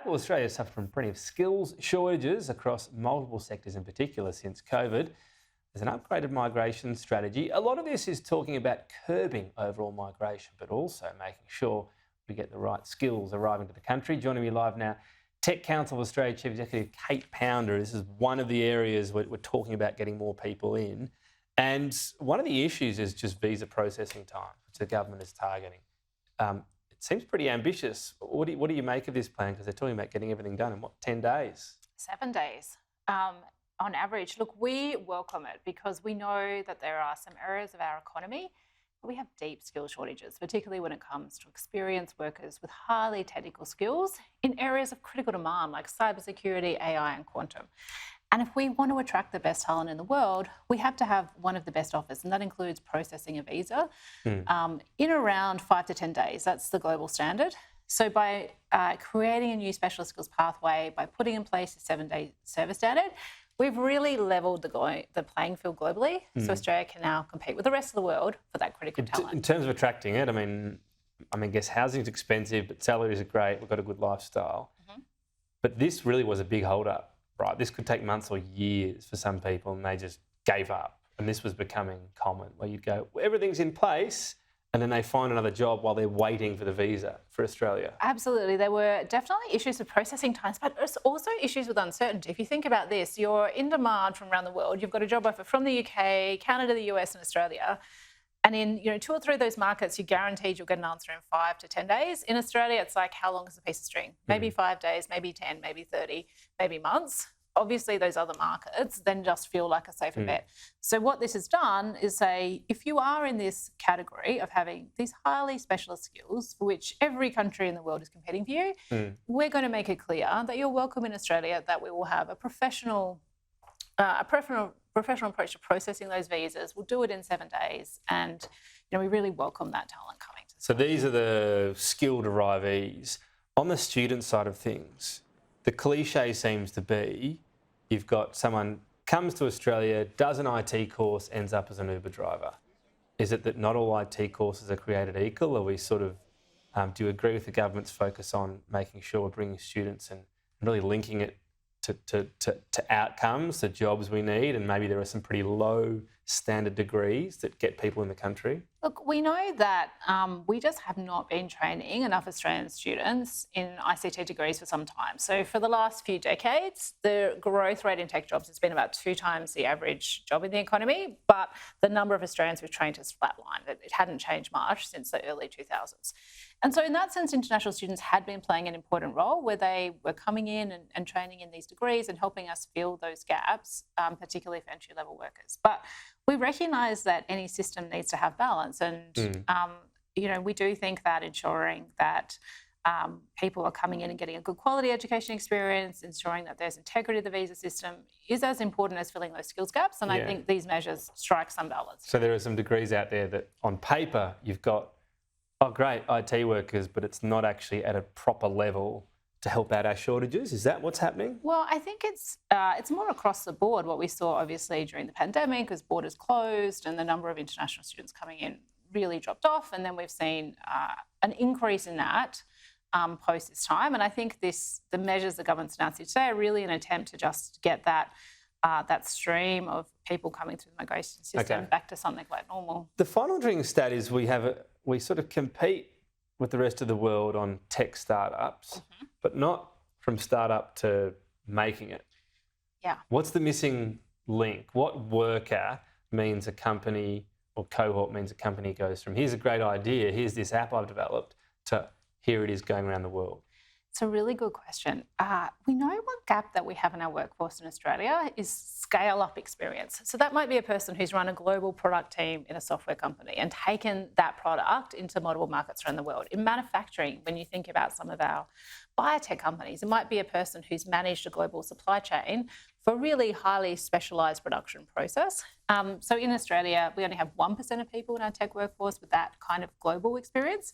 Well, Australia suffered from plenty of skills shortages across multiple sectors in particular since COVID. There's an upgraded migration strategy. A lot of this is talking about curbing overall migration, but also making sure we get the right skills arriving to the country. Joining me live now, Tech Council of Australia Chief Executive Kate Pounder. This is one of the areas we're talking about getting more people in. And one of the issues is just visa processing time, which the government is targeting. It seems pretty ambitious. What do you make of this plan? Because they're talking about getting everything done in, 10 days? 7 days. On average, look, we welcome it because we know that there are some areas of our economy where we have deep skill shortages, particularly when it comes to experienced workers with highly technical skills in areas of critical demand like cybersecurity, AI and quantum. And if we want to attract the best talent in the world, we have to have one of the best offers, and that includes processing a visa in around 5 to 10 days. That's the global standard. So by creating a new specialist skills pathway, by putting in place a 7-day service standard, we've really levelled the playing field globally, so Australia can now compete with the rest of the world for that critical talent. In terms of attracting it, I mean, I guess housing's expensive, but salaries are great. We've got a good lifestyle. But this really was a big hold-up, right? This could take months or years for some people, and they just gave up. And this was becoming common, where you'd go, well, everything's in place, and then they find another job while they're waiting for the visa for Australia. Absolutely. There were definitely issues with processing times, but also issues with uncertainty. If you think about this, you're in demand from around the world. You've got a job offer from the UK, Canada, the US and Australia. And in 2 or 3 of those markets, you're guaranteed you'll get an answer in 5 to 10 days. In Australia, it's like, how long is a piece of string? Maybe 5 days, maybe 10, maybe 30, maybe months. Obviously, those other markets then just feel like a safer bet. So what this has done is say, if you are in this category of having these highly specialist skills, for which every country in the world is competing for you, we're going to make it clear that you're welcome in Australia, that we will have a professional approach to processing those visas. We'll do it in 7 days, and we really welcome that talent coming to. So these are the skilled arrivees. On the student side of things, the cliche seems to be you've got someone comes to Australia, does an IT course, ends up as an Uber driver. Is it that not all IT courses are created equal? Or we sort of, do you agree with the government's focus on making sure we're bringing students and really linking it to outcomes, to jobs we need, and maybe there are some pretty low standard degrees that get people in the country? Look, we know that we just have not been training enough Australian students in ICT degrees for some time. So for the last few decades, the growth rate in tech jobs has been about 2 times the average job in the economy, but the number of Australians we've trained has flatlined. It hadn't changed much since the early 2000s. And so in that sense, international students had been playing an important role where they were coming in and training in these degrees and helping us fill those gaps, particularly for entry-level workers. But we recognise that any system needs to have balance, and we do think that ensuring that people are coming in and getting a good quality education experience, ensuring that there's integrity of the visa system is as important as filling those skills gaps, and I think these measures strike some balance. So there are some degrees out there that on paper you've got, great IT workers, but it's not actually at a proper level to help out our shortages. Is that what's happening? Well, I think it's more across the board. What we saw obviously during the pandemic as borders closed and the number of international students coming in really dropped off, and then we've seen an increase in that post this time. And I think the measures the government's announced today are really an attempt to just get that stream of people coming through the migration system back to something like normal. The final interesting stat is we sort of compete with the rest of the world on tech startups, but not from startup to making it. Yeah. What's the missing link? What worker means a company, or cohort means a company goes from here's a great idea, here's this app I've developed, to here it is going around the world? It's a really good question. We know one gap that we have in our workforce in Australia is scale-up experience. So that might be a person who's run a global product team in a software company and taken that product into multiple markets around the world. In manufacturing, when you think about some of our biotech companies, it might be a person who's managed a global supply chain for a really highly specialised production process. So in Australia, we only have 1% of people in our tech workforce with that kind of global experience.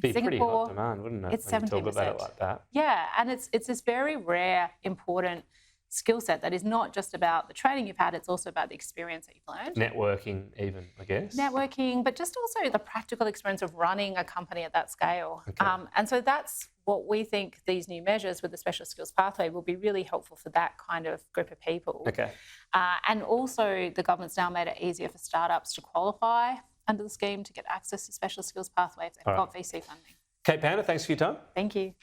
Be pretty hot demand, wouldn't it? It's 17%. Talk about it like that. Yeah, and it's this very rare, important skill set that is not just about the training you've had, it's also about the experience that you've learned. Networking even, I guess. Networking, but just also the practical experience of running a company at that scale. Okay. And so that's what we think these new measures with the special skills pathway will be really helpful for that kind of group of people. Okay. And also the government's now made it easier for startups to qualify under the scheme to get access to special skills pathway if they've got VC funding. Kate Pounder, thanks for your time. Thank you.